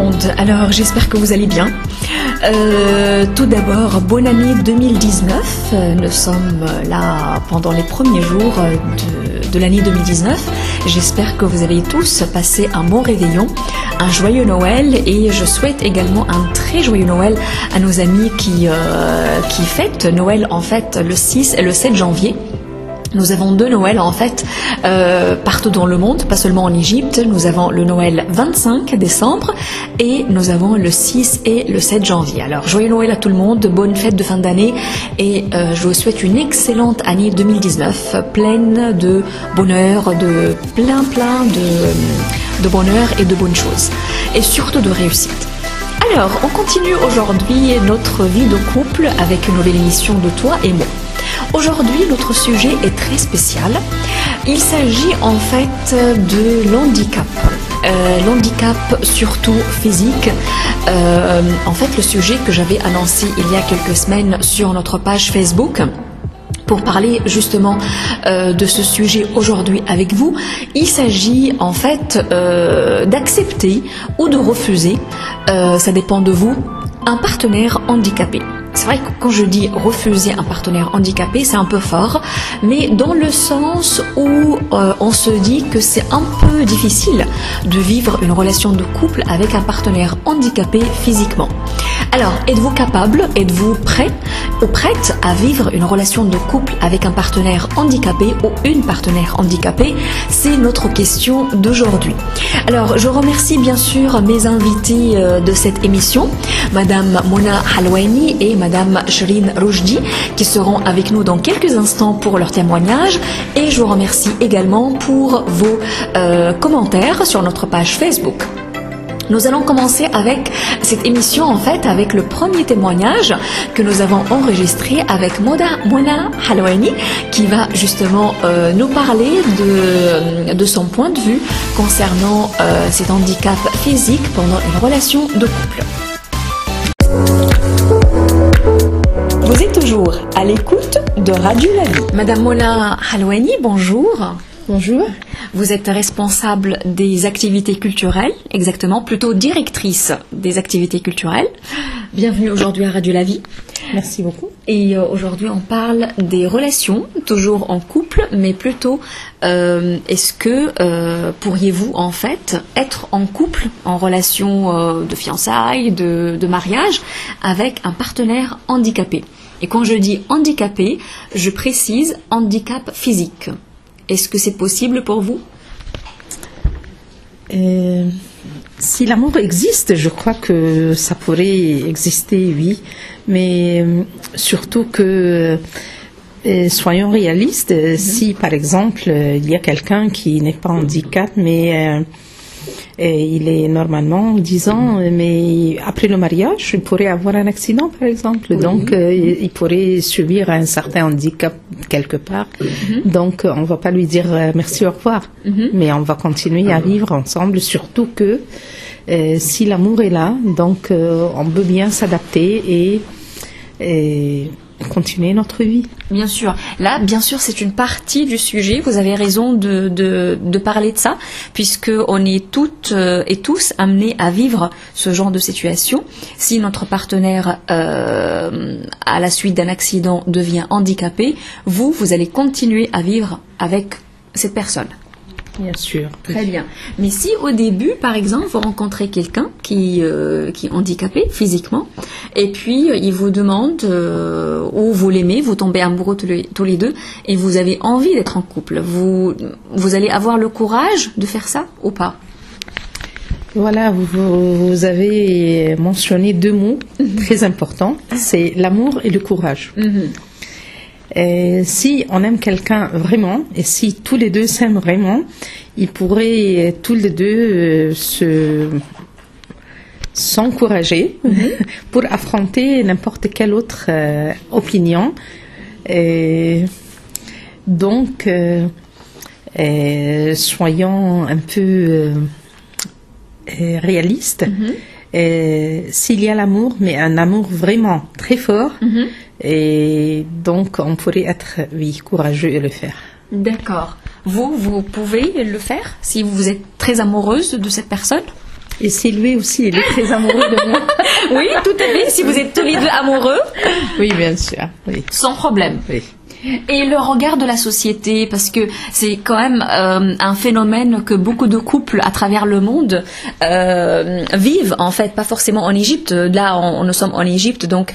monde, alors j'espère que vous allez bien. Tout d'abord, bonne année 2019. Nous sommes là pendant les premiers jours de l'année 2019. J'espère que vous avez tous passé un bon réveillon, un joyeux Noël, et je souhaite également un très joyeux Noël à nos amis qui fêtent Noël en fait le 6 et le 7 janvier. Nous avons deux Noëls en fait partout dans le monde, pas seulement en Égypte. Nous avons le Noël 25 décembre et nous avons le 6 et le 7 janvier. Alors joyeux Noël à tout le monde, bonne fête de fin d'année et je vous souhaite une excellente année 2019, pleine de bonheur, de plein de bonheur et de bonnes choses et surtout de réussite. Alors on continue aujourd'hui notre vie de couple avec une nouvelle émission de Toi et moi. Aujourd'hui, notre sujet est très spécial. Il s'agit en fait de l'handicap. L'handicap surtout physique. En fait, le sujet que j'avais annoncé il y a quelques semaines sur notre page Facebook. Pour parler justement de ce sujet aujourd'hui avec vous, il s'agit en fait d'accepter ou de refuser, ça dépend de vous, un partenaire handicapé. C'est vrai que quand je dis refuser un partenaire handicapé, c'est un peu fort, mais dans le sens où on se dit que c'est un peu difficile de vivre une relation de couple avec un partenaire handicapé physiquement. Alors, êtes-vous capable, êtes-vous prêt ou prête à vivre une relation de couple avec un partenaire handicapé ou une partenaire handicapée? C'est notre question d'aujourd'hui. Alors, je remercie bien sûr mes invités de cette émission, Madame Mona Halwani et Madame Shireen Roujdi, qui seront avec nous dans quelques instants pour leur témoignage. Et je vous remercie également pour vos commentaires sur notre page Facebook. Nous allons commencer avec cette émission en fait avec le premier témoignage que nous avons enregistré avec Mona Halwani qui va justement nous parler de son point de vue concernant cet handicap physique pendant une relation de couple. Vous êtes toujours à l'écoute de Radio La Vie. Madame Mona Halwani, bonjour. Bonjour. Vous êtes responsable des activités culturelles, exactement, plutôt directrice des activités culturelles. Bienvenue aujourd'hui à Radio La Vie. Merci beaucoup. Et aujourd'hui, on parle des relations, toujours en couple, mais plutôt, est-ce que pourriez-vous en fait être en couple, en relation de fiançailles, de mariage, avec un partenaire handicapé? Et quand je dis handicapé, je précise handicap physique. Est-ce que c'est possible pour vous? Si l'amour existe, je crois que ça pourrait exister, oui. Mais surtout que, soyons réalistes, si par exemple il y a quelqu'un qui n'est pas handicap, mais il est normalement 10 ans, mais après le mariage, il pourrait avoir un accident par exemple. Oui. Donc il pourrait subir un certain handicap quelque part. Donc on ne va pas lui dire merci, au revoir. Mais on va continuer à vivre ensemble, surtout que si l'amour est là, donc on peut bien s'adapter et continuer notre vie. Bien sûr. Là, bien sûr, c'est une partie du sujet. Vous avez raison de parler de ça, puisque on est toutes et tous amenés à vivre ce genre de situation. Si notre partenaire, à la suite d'un accident, devient handicapé, vous allez continuer à vivre avec cette personne. Bien sûr. Très bien. Mais si au début, par exemple, vous rencontrez quelqu'un qui est handicapé physiquement, et puis il vous demande, ou vous l'aimez, vous tombez amoureux tous les deux, et vous avez envie d'être en couple, vous allez avoir le courage de faire ça ou pas? Voilà, vous avez mentionné deux mots très importants, c'est l'amour et le courage. Si on aime quelqu'un vraiment, et si tous les deux s'aiment vraiment, ils pourraient tous les deux s'encourager pour affronter n'importe quelle autre opinion. Donc, soyons un peu réalistes. S'il y a l'amour, mais un amour vraiment très fort, et donc on pourrait être, oui, courageux et le faire. D'accord. Vous pouvez le faire si vous êtes très amoureuse de cette personne? Et si lui aussi, il est très amoureux de moi. Oui, tout à fait. Si vous êtes tous les deux amoureux. Oui, bien sûr. Oui. Sans problème. Oui. Et le regard de la société, parce que c'est quand même un phénomène que beaucoup de couples à travers le monde vivent, en fait, pas forcément en Égypte. Là, nous sommes en Égypte, donc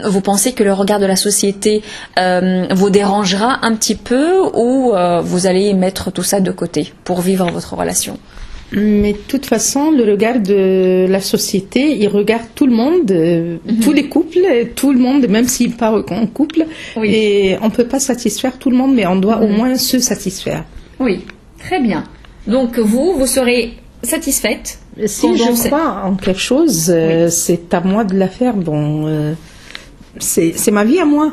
vous pensez que le regard de la société vous dérangera un petit peu ou vous allez mettre tout ça de côté pour vivre votre relation? Mais de toute façon, le regard de la société, il regarde tout le monde, tous les couples, tout le monde, même s'ils parlent en couple. Oui. Et on ne peut pas satisfaire tout le monde, mais on doit au moins se satisfaire. Oui, très bien. Donc vous serez satisfaite? Si je crois en quelque chose, c'est à moi de la faire. Bon, c'est ma vie à moi.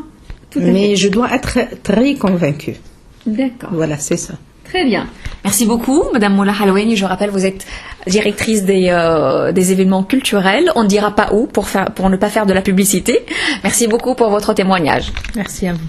Mais je dois être très convaincue. D'accord. Voilà, c'est ça. Très bien. Merci beaucoup, Madame Moula Halouani. Je rappelle, vous êtes directrice des événements culturels. On ne dira pas où pour ne pas faire de la publicité. Merci beaucoup pour votre témoignage. Merci à vous.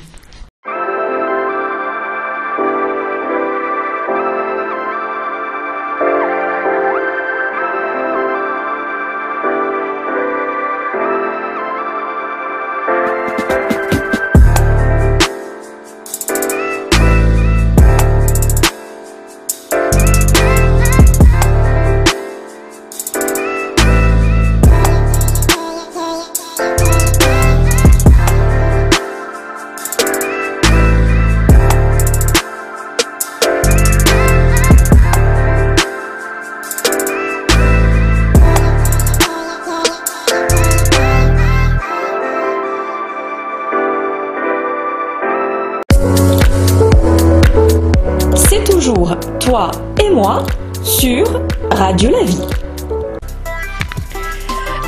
Toujours toi et moi sur Radio La Vie.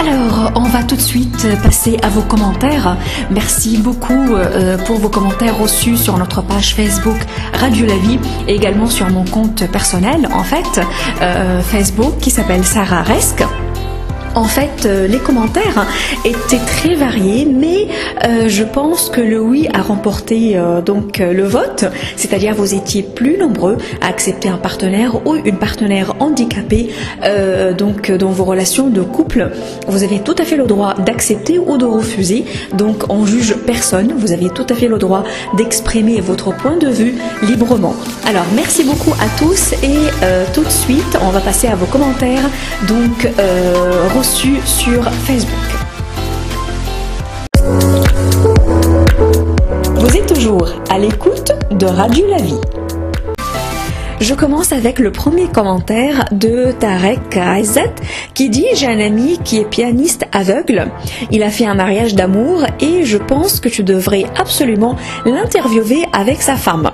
Alors, on va tout de suite passer à vos commentaires. Merci beaucoup pour vos commentaires reçus sur notre page Facebook Radio La Vie et également sur mon compte personnel, en fait, Facebook qui s'appelle Sarah Resk. En fait, les commentaires étaient très variés, mais je pense que le oui a remporté donc le vote, c'est-à-dire vous étiez plus nombreux à accepter un partenaire ou une partenaire handicapée donc dans vos relations de couple. Vous avez tout à fait le droit d'accepter ou de refuser, donc on juge personne, vous avez tout à fait le droit d'exprimer votre point de vue librement. Alors merci beaucoup à tous et tout de suite on va passer à vos commentaires donc sur Facebook. Vous êtes toujours à l'écoute de Radio La Vie. Je commence avec le premier commentaire de Tarek Aizat qui dit « J'ai un ami qui est pianiste aveugle. Il a fait un mariage d'amour et je pense que tu devrais absolument l'interviewer avec sa femme.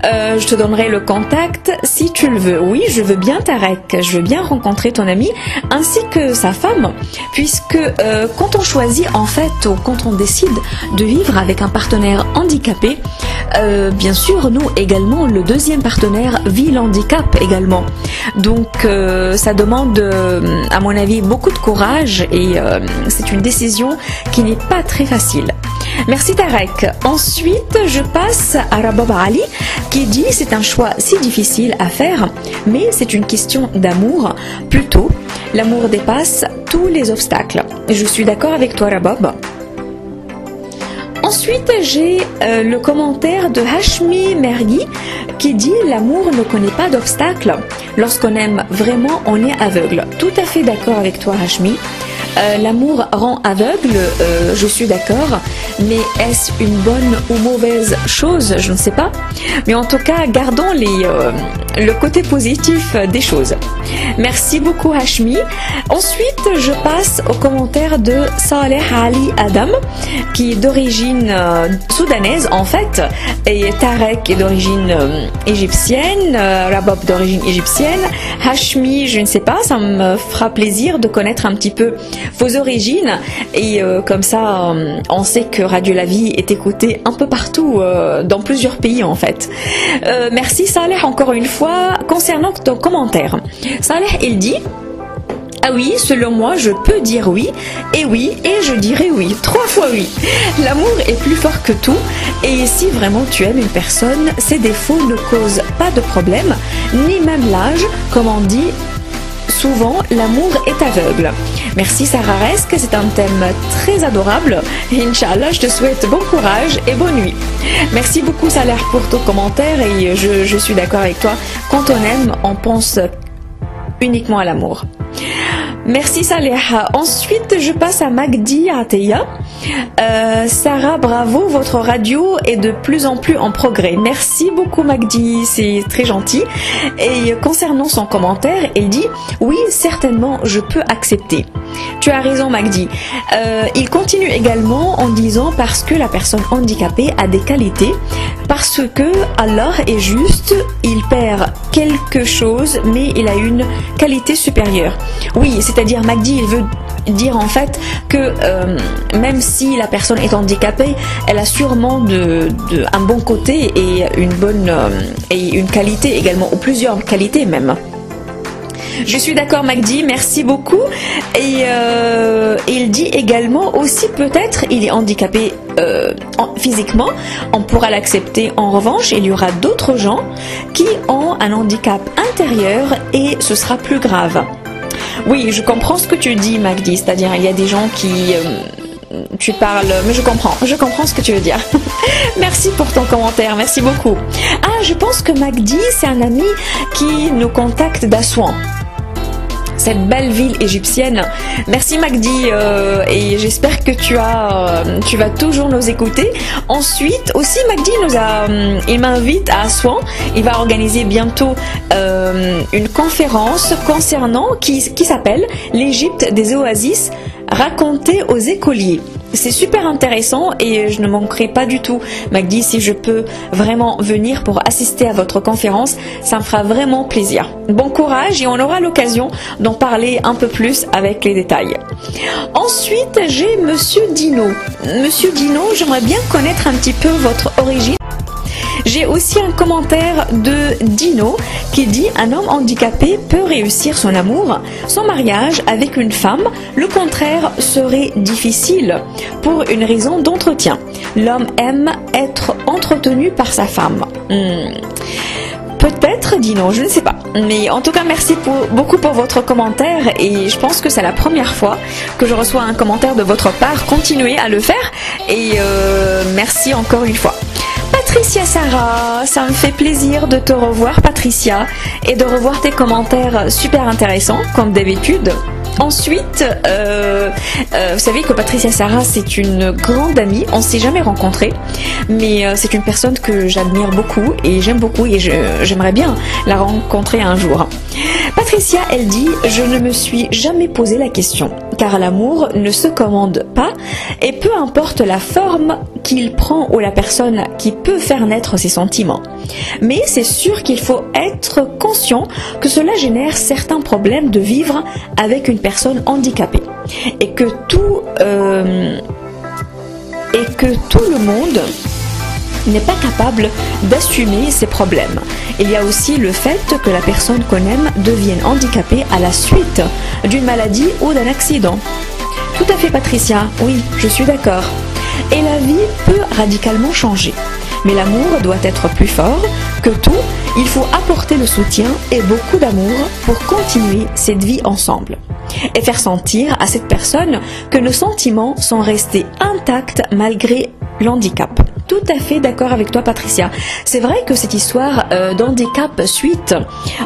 Je te donnerai le contact si tu le veux. » Oui, je veux bien Tarek, je veux bien rencontrer ton ami ainsi que sa femme puisque quand on choisit en fait ou quand on décide de vivre avec un partenaire handicapé, bien sûr nous également le deuxième partenaire vit l'handicap également. Donc ça demande à mon avis beaucoup de courage et c'est une décision qui n'est pas très facile. Merci Tarek. Ensuite je passe à Rabab Ali qui dit c'est un choix si difficile à faire mais c'est une question d'amour plutôt. L'amour dépasse tous les obstacles. Je suis d'accord avec toi Rabab. Ensuite, j'ai le commentaire de Hashmi Mergui qui dit « L'amour ne connaît pas d'obstacles. Lorsqu'on aime vraiment, on est aveugle. » Tout à fait d'accord avec toi Hashmi. L'amour rend aveugle, je suis d'accord, mais est-ce une bonne ou mauvaise chose? Je ne sais pas. Mais en tout cas, gardons le côté positif des choses. Merci beaucoup Hashmi. Ensuite, je passe au commentaire de Saleh Ali Adam, qui est d'origine soudanaise en fait, et Tarek est d'origine égyptienne, Rabab d'origine égyptienne, Hashmi, je ne sais pas, ça me fera plaisir de connaître un petit peu vos origines et comme ça on sait que Radio La Vie est écoutée un peu partout dans plusieurs pays en fait. Merci Saleh encore une fois. Concernant ton commentaire, Saleh il dit « Ah oui, selon moi, je peux dire oui, et je dirai oui, 3 fois oui. L'amour est plus fort que tout, et si vraiment tu aimes une personne, ses défauts ne causent pas de problème, ni même l'âge, comme on dit, souvent l'amour est aveugle. Merci Sarah Resk, c'est un thème très adorable. Inch'Allah, je te souhaite bon courage et bonne nuit. Merci beaucoup Salah pour ton commentaire et je suis d'accord avec toi. Quand on aime, on pense uniquement à l'amour. Merci Saleh. Ensuite, je passe à Magdi Ateya. Sarah, bravo, votre radio est de plus en plus en progrès. Merci beaucoup Magdi, c'est très gentil. Et concernant son commentaire, elle dit « Oui, certainement, je peux accepter ». Tu as raison Magdi. Il continue également en disant « Parce que la personne handicapée a des qualités, parce que Allah est juste, il perd quelque chose, mais il a une qualité supérieure. » Oui, c'est-à-dire Magdi, il veut dire en fait que même si la personne est handicapée, elle a sûrement un bon côté et une qualité également, ou plusieurs qualités même. Je suis d'accord Magdi, merci beaucoup. Et il dit également aussi peut-être il est handicapé physiquement, on pourra l'accepter. En revanche, il y aura d'autres gens qui ont un handicap intérieur et ce sera plus grave. Oui, je comprends ce que tu dis Magdi, c'est-à-dire il y a des gens qui... tu parles, mais je comprends ce que tu veux dire. Merci pour ton commentaire, merci beaucoup. Ah, je pense que Magdi, c'est un ami qui nous contacte d'Assouan, cette belle ville égyptienne. Merci Magdi et j'espère que tu vas toujours nous écouter. Ensuite aussi Magdi il m'invite à Assouan. Il va organiser bientôt une conférence concernant qui s'appelle l'Égypte des oasis racontée aux écoliers. C'est super intéressant et je ne manquerai pas du tout. Magdi, si je peux vraiment venir pour assister à votre conférence, ça me fera vraiment plaisir. Bon courage et on aura l'occasion d'en parler un peu plus avec les détails. Ensuite, j'ai Monsieur Dino. Monsieur Dino, j'aimerais bien connaître un petit peu votre origine. J'ai aussi un commentaire de Dino qui dit « Un homme handicapé peut réussir son amour, son mariage avec une femme. Le contraire serait difficile pour une raison d'entretien. L'homme aime être entretenu par sa femme. Peut-être Dino, je ne sais pas. Mais en tout cas, merci beaucoup pour votre commentaire et je pense que c'est la première fois que je reçois un commentaire de votre part. Continuez à le faire et merci encore une fois. Patricia Sarah, ça me fait plaisir de te revoir Patricia et de revoir tes commentaires super intéressants comme d'habitude. Ensuite, vous savez que Patricia Sarah c'est une grande amie, on ne s'est jamais rencontrés, mais c'est une personne que j'admire beaucoup et j'aime beaucoup et j'aimerais bien la rencontrer un jour. Patricia, elle dit « Je ne me suis jamais posé la question, car l'amour ne se commande pas et peu importe la forme qu'il prend ou la personne qui peut faire naître ses sentiments. Mais c'est sûr qu'il faut être conscient que cela génère certains problèmes de vivre avec une personne handicapée et que tout le monde n'est pas capable d'assumer ses problèmes. Il y a aussi le fait que la personne qu'on aime devienne handicapée à la suite d'une maladie ou d'un accident. Tout à fait Patricia, oui, je suis d'accord. Et la vie peut radicalement changer. Mais l'amour doit être plus fort que tout. Il faut apporter le soutien et beaucoup d'amour pour continuer cette vie ensemble. Et faire sentir à cette personne que nos sentiments sont restés intacts malgré l'handicap. Tout à fait d'accord avec toi Patricia. C'est vrai que cette histoire d'handicap suite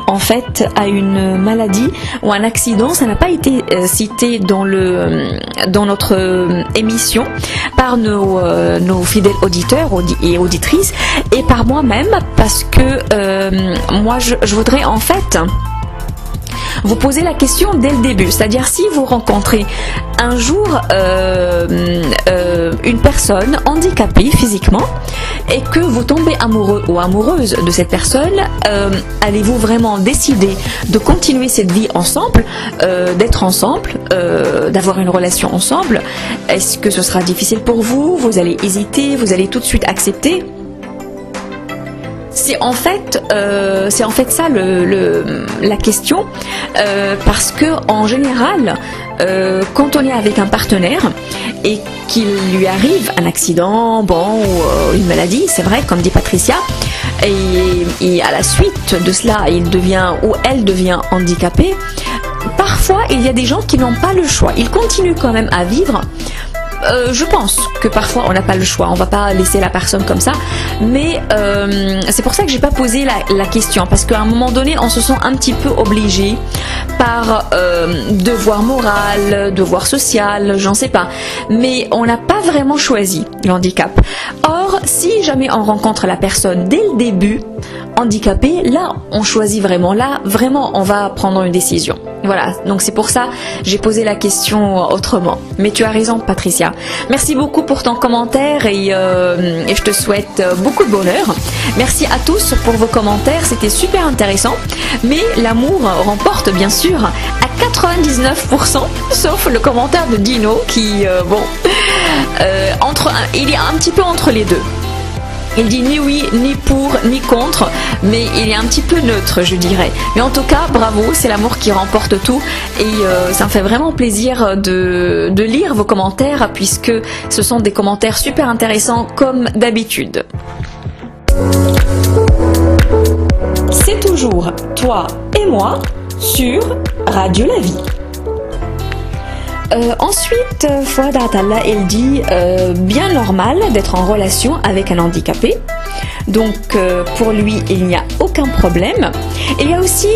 en fait à une maladie ou un accident, ça n'a pas été cité dans notre émission par nos fidèles auditeurs et auditrices et par moi-même parce que moi je voudrais en fait vous posez la question dès le début, c'est-à-dire si vous rencontrez un jour une personne handicapée physiquement et que vous tombez amoureux ou amoureuse de cette personne, allez-vous vraiment décider de continuer cette vie ensemble, d'être ensemble, d'avoir une relation ensemble? Est-ce que ce sera difficile pour vous? Vous allez hésiter? Vous allez tout de suite accepter? C'est en fait ça la question parce que en général quand on est avec un partenaire et qu'il lui arrive un accident ou une maladie, c'est vrai comme dit Patricia, et à la suite de cela il devient ou elle devient handicapée, parfois il y a des gens qui n'ont pas le choix. Ils continuent quand même à vivre. Je pense que parfois on n'a pas le choix, on va pas laisser la personne comme ça, mais c'est pour ça que j'ai pas posé la question, parce qu'à un moment donné on se sent un petit peu obligé par devoir moral, devoir social, j'en sais pas, mais on n'a pas vraiment choisi l'handicap. Or, si jamais on rencontre la personne dès le début handicapée, là on choisit vraiment, là vraiment on va prendre une décision. Voilà, donc c'est pour ça j'ai posé la question autrement. Mais tu as raison Patricia. Merci beaucoup pour ton commentaire et je te souhaite beaucoup de bonheur. Merci à tous pour vos commentaires, c'était super intéressant. Mais l'amour remporte bien sûr à 99%, sauf le commentaire de Dino qui, il est un petit peu entre les deux. Il dit ni oui, ni pour, ni contre, mais il est un petit peu neutre, je dirais. Mais en tout cas, bravo, c'est l'amour qui remporte tout. Et ça me fait vraiment plaisir de lire vos commentaires, puisque ce sont des commentaires super intéressants, comme d'habitude. C'est toujours toi et moi sur Radio La Vie. Ensuite, Fouad Atalla, elle dit bien normal d'être en relation avec un handicapé. Donc pour lui, il n'y a aucun problème. Et il y a aussi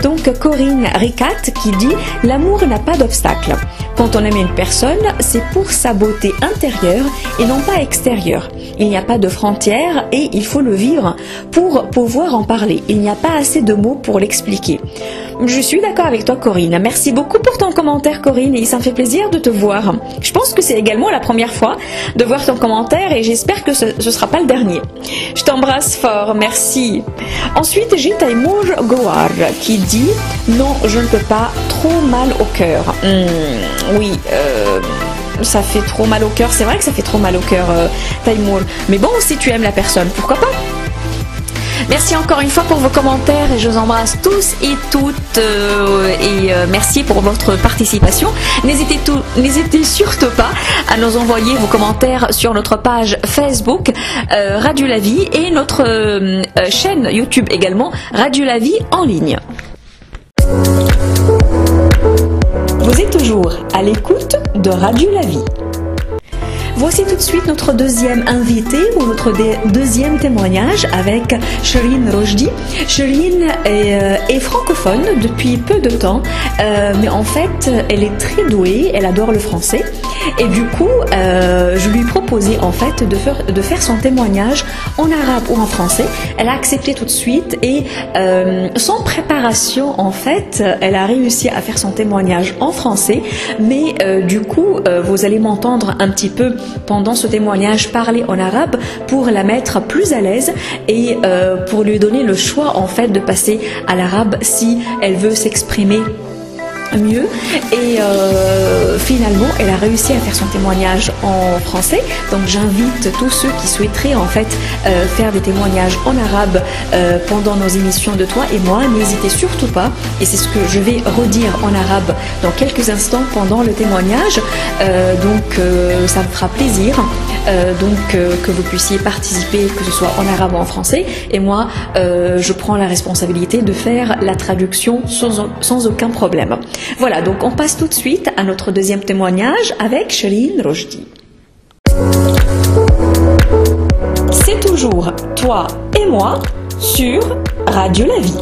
donc Corinne Ricat qui dit l'amour n'a pas d'obstacle. Quand on aime une personne, c'est pour sa beauté intérieure et non pas extérieure. Il n'y a pas de frontières et il faut le vivre pour pouvoir en parler. Il n'y a pas assez de mots pour l'expliquer. Je suis d'accord avec toi Corinne. Merci beaucoup pour ton commentaire Corinne et ça me fait plaisir de te voir. Je pense que c'est également la première fois de voir ton commentaire et j'espère que ce ne sera pas le dernier. Je t'embrasse fort, merci. Ensuite j'ai Taimour Gouar qui dit non je ne peux pas, trop mal au cœur. Oui, ça fait trop mal au cœur, c'est vrai que ça fait trop mal au cœur Taimour. Mais bon, si tu aimes la personne, pourquoi pas? Merci encore une fois pour vos commentaires et je vous embrasse tous et toutes merci pour votre participation. N'hésitez surtout pas à nous envoyer vos commentaires sur notre page Facebook Radio La Vie et notre chaîne YouTube également Radio La Vie en ligne. Vous êtes toujours à l'écoute de Radio La Vie. Voici tout de suite notre deuxième invité ou notre deuxième témoignage avec Sherine Rochdi. Sherine est francophone depuis peu de temps, mais en fait, elle est très douée, elle adore le français. Et du coup, je lui ai proposé en fait de faire son témoignage en arabe ou en français. Elle a accepté tout de suite et sans préparation, en fait, elle a réussi à faire son témoignage en français. Mais du coup, vous allez m'entendre un petit peu pendant ce témoignage parler en arabe pour la mettre plus à l'aise et pour lui donner le choix en fait de passer à l'arabe si elle veut s'exprimer mieux et finalement elle a réussi à faire son témoignage en français. Donc j'invite tous ceux qui souhaiteraient en fait faire des témoignages en arabe pendant nos émissions de Toi et Moi, n'hésitez surtout pas, et c'est ce que je vais redire en arabe dans quelques instants pendant le témoignage, donc ça me fera plaisir que vous puissiez participer, que ce soit en arabe ou en français, et moi je prends la responsabilité de faire la traduction sans aucun problème. Voilà, donc on passe tout de suite à notre deuxième témoignage avec Sherine Rochdi. C'est toujours Toi et Moi sur Radio La Vie.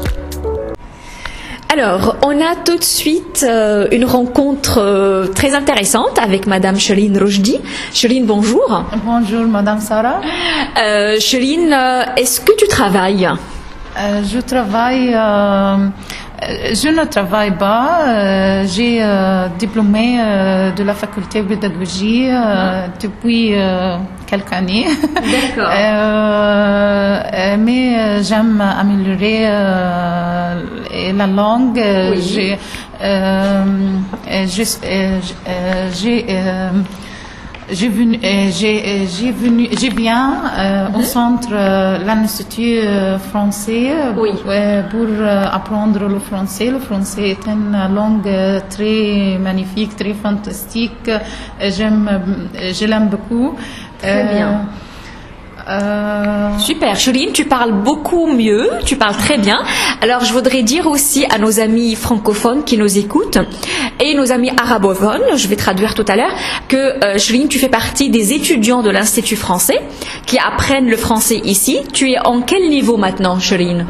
Alors, on a tout de suite une rencontre très intéressante avec Madame Sherine Rochdi. Sherine, bonjour. Bonjour, Madame Sarah. Sherine, est-ce que tu travailles? Je travaille... je ne travaille pas. J'ai diplômé de la faculté de pédagogie depuis quelques années. D'accord. Mais j'aime améliorer la langue. Oui. Je viens au centre l'Institut français pour apprendre le français. Le français est une langue très magnifique, très fantastique. Je l'aime beaucoup. Très bien. Super, Chérine, tu parles beaucoup mieux, tu parles très bien. Alors je voudrais dire aussi à nos amis francophones qui nous écoutent et nos amis arabophones, je vais traduire tout à l'heure, que Chérine, tu fais partie des étudiants de l'Institut français qui apprennent le français ici. Tu es en quel niveau maintenant, Chérine?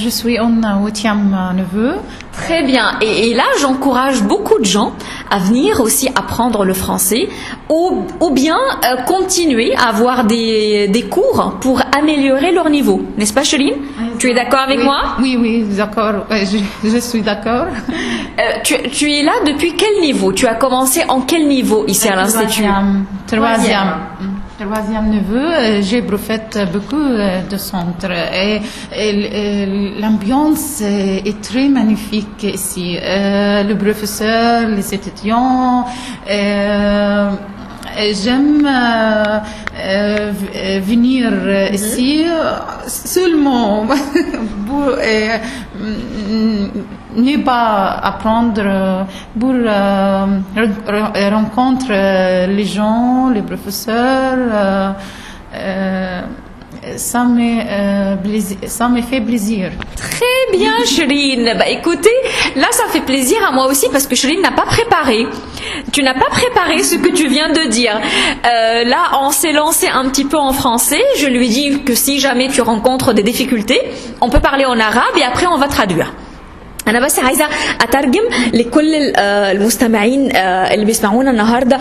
Je suis en 8e niveau. Très bien. Et là, j'encourage beaucoup de gens à venir aussi apprendre le français ou bien continuer à avoir des cours pour améliorer leur niveau. N'est-ce pas, Chérine? Tu es d'accord avec moi? Oui, d'accord. Je suis d'accord. Tu es là depuis quel niveau? Tu as commencé en quel niveau ici à l'Institut? Troisième niveau, j'ai profité beaucoup de centre et l'ambiance est très magnifique ici. Le professeur, les étudiants, j'aime venir ici seulement pour ne pas apprendre, pour rencontrer les gens, les professeurs. Ça me fait plaisir. Très bien, Chérine. Bah, écoutez, là, ça fait plaisir à moi aussi parce que Chérine n'a pas préparé. Tu n'as pas préparé ce que tu viens de dire. Là, on s'est lancé un petit peu en français. Je lui dis que si jamais tu rencontres des difficultés, on peut parler en arabe et après on va traduire. أنا بس عايزة أترجم لكل المستمعين اللي بيسمعونا النهاردة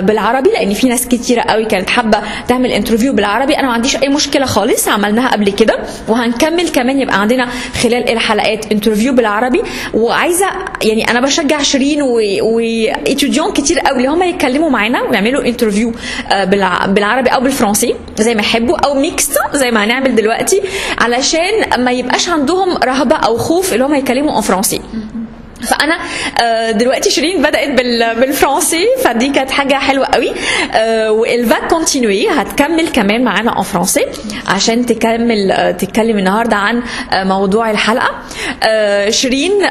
بالعربي لأن في ناس كتيرة قوي كانت حابة تعمل انترفيو بالعربي. أنا ما عنديش أي مشكلة خالص، عملناها قبل كده وهنكمل كمان، يبقى عندنا خلال الحلقات انترفيو بالعربي. وعايزة يعني أنا بشجع شيرين وإتوديون كتير قوي اللي هم يتكلموا معانا ويعملوا انترفيو بالعربي أو بالفرنسي زي ما يحبوا أو ميكست زي ما هنعمل دلوقتي، علشان ما يبقاش عندهم رهبة أو خوف اللي هم يتكلموا en français. فأنا دلوقتي شيرين بدأت بالفرنسي، فدي كانت حاجة حلوة قوي. والفا كونتينوي هتكمل كمان معانا en français عشان تتكلم النهاردة عن موضوع الحلقة. Chérine,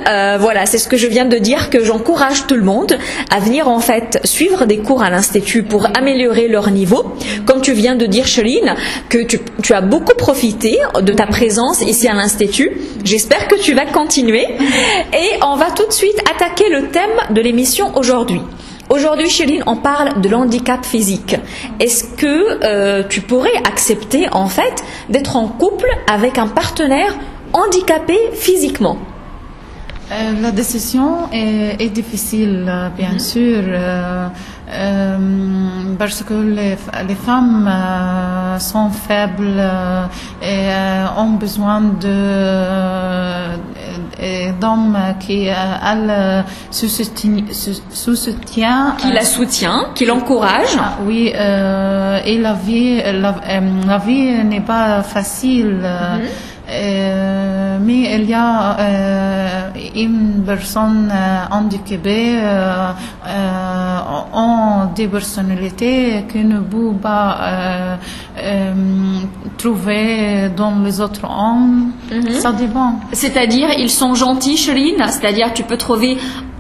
voilà, c'est ce que je viens de dire, que j'encourage tout le monde à venir en fait suivre des cours à l'Institut pour améliorer leur niveau. Comme tu viens de dire, Chérine, que tu as beaucoup profité de ta présence ici à l'Institut. J'espère que tu vas continuer et on va tout de suite attaquer le thème de l'émission aujourd'hui. Aujourd'hui, Chérine, on parle de l'handicap physique. Est-ce que tu pourrais accepter en fait d'être en couple avec un partenaire handicapé physiquement? La décision est difficile, bien sûr, parce que les femmes sont faibles et ont besoin d'hommes qui la soutient, qui l'encourage. Oui, et la vie n'est pas facile. Mais il y a une personne handicapée ont des personnalités que ne peut pas trouver dans les autres hommes. Ça dépend. C'est-à-dire, ils sont gentils, Chérine? C'est-à-dire, tu peux trouver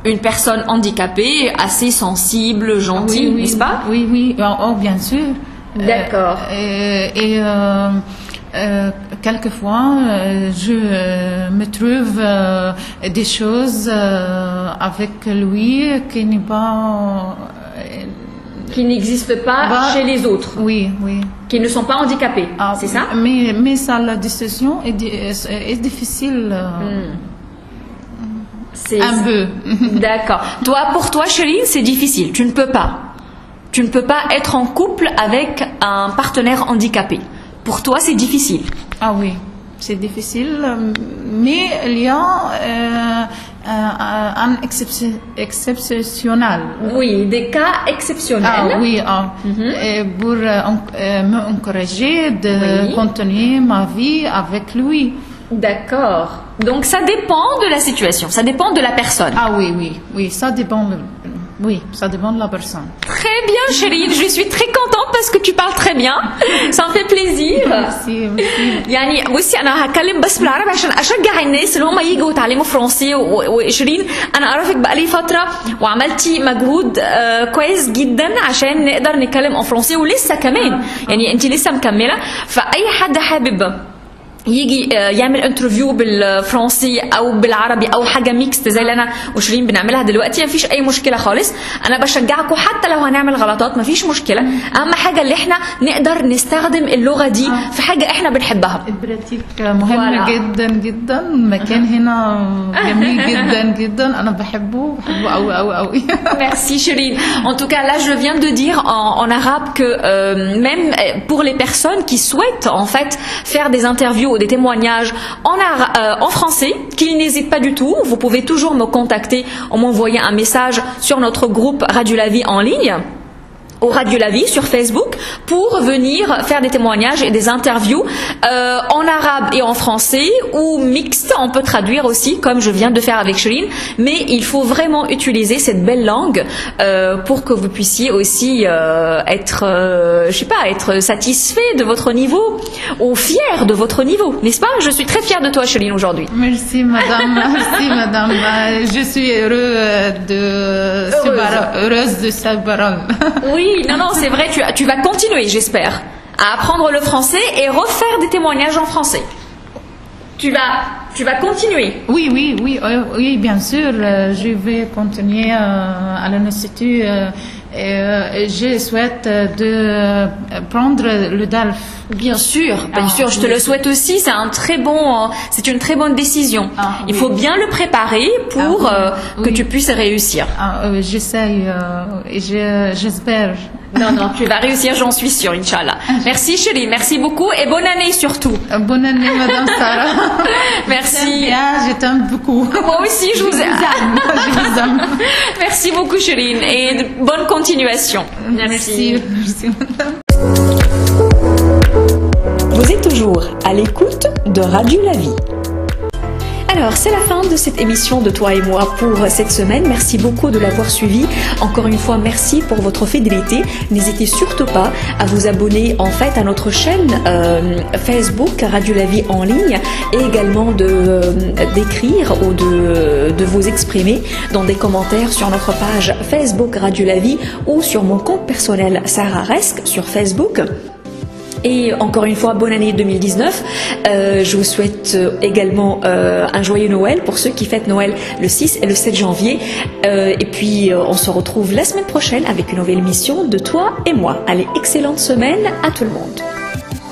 une personne handicapée assez sensible, gentille, oui, n'est-ce pas? Oui, oh, bien sûr. D'accord. Quelquefois, je me trouve des choses avec lui qui n'existent pas chez les autres. Oui. Qui ne sont pas handicapés, c'est ça? Mais ça, la décision est difficile. Un peu. D'accord. Pour toi, Chérine, c'est difficile. Tu ne peux pas. Tu ne peux pas être en couple avec un partenaire handicapé. Pour toi, c'est difficile. Ah oui, c'est difficile, mais il y a un exceptionnel. Oui, des cas exceptionnels. Ah oui, pour m'encourager de continuer ma vie avec lui. D'accord. Donc ça dépend de la situation, ça dépend de la personne. Ah oui, ça dépend. Oui, ça dépend de la personne. Très bien, Chérine. Je suis très contente parce que tu parles très bien. Ça me fait plaisir. Merci. يعني بصي انا هتكلم بس بالعربي عشان اشجع الناس اللي هم يجوا يتعلموا فرنسي. وشيرين انا اعرفك بقالي فتره وعملتي مجهود كويس جدا عشان نقدر نتكلم فرنسي ولسه كمان يعني انت لسه مكمله. فاي حد حابب يجي يعمل انترفيو بالفرنسي او بالعربي او حاجه ميكست زي اللي انا وشيرين بنعملها دلوقتي مفيش اي مشكله خالص. انا بشجعكم حتى لو هنعمل غلطات مفيش مشكله. اهم حاجه اللي احنا نقدر نستخدم اللغه دي في حاجه احنا بنحبها. البراتيك مهم جدا جدا. المكان هنا جميل جدا جدا. انا بحبه قوي قوي قوي. Merci Chérine. En tout cas, là, je viens de dire en arabe que même pour les personnes qui souhaitent en fait faire des interviews ou des témoignages en français, qu'ils n'hésitent pas du tout. Vous pouvez toujours me contacter en m'envoyant un message sur notre groupe Radio La Vie en ligne. Au Radio La Vie sur Facebook pour venir faire des témoignages et des interviews en arabe et en français ou mixte, on peut traduire aussi comme je viens de faire avec Chérine, mais il faut vraiment utiliser cette belle langue pour que vous puissiez aussi être être satisfait de votre niveau ou fier de votre niveau, n'est-ce pas? Je suis très fière de toi Chérine aujourd'hui. Merci madame, merci madame. Je suis heureuse de cette parole. Oui, non, c'est vrai, tu vas continuer, j'espère, à apprendre le français et refaire des témoignages en français. Tu vas continuer. Oui, bien sûr. Je vais continuer à l'Institut. Je souhaite de prendre le DELF. Bien sûr, je te le souhaite aussi. C'est une très bonne décision. Il faut bien le préparer pour que tu puisses réussir. J'essaye et j'espère. Non, tu vas réussir, j'en suis sûre, Inch'Allah. Merci chérie, merci beaucoup et bonne année surtout. Bonne année, Madame Sarah. Merci. Je t'aime beaucoup. Moi aussi, je vous aime. Merci beaucoup, Chérine, et bonne continuation. Merci, Madame. Vous êtes toujours à l'écoute de Radio La Vie. Alors, c'est la fin de cette émission de Toi et moi pour cette semaine. Merci beaucoup de l'avoir suivi. Encore une fois, merci pour votre fidélité. N'hésitez surtout pas à vous abonner en fait à notre chaîne Facebook Radio La Vie en ligne et également d'écrire ou de vous exprimer dans des commentaires sur notre page Facebook Radio La Vie ou sur mon compte personnel Sarah Resk sur Facebook. Et encore une fois, bonne année 2019. Je vous souhaite également un joyeux Noël pour ceux qui fêtent Noël le 6 et le 7 janvier. Et puis, on se retrouve la semaine prochaine avec une nouvelle émission de Toi et moi. Allez, excellente semaine à tout le monde.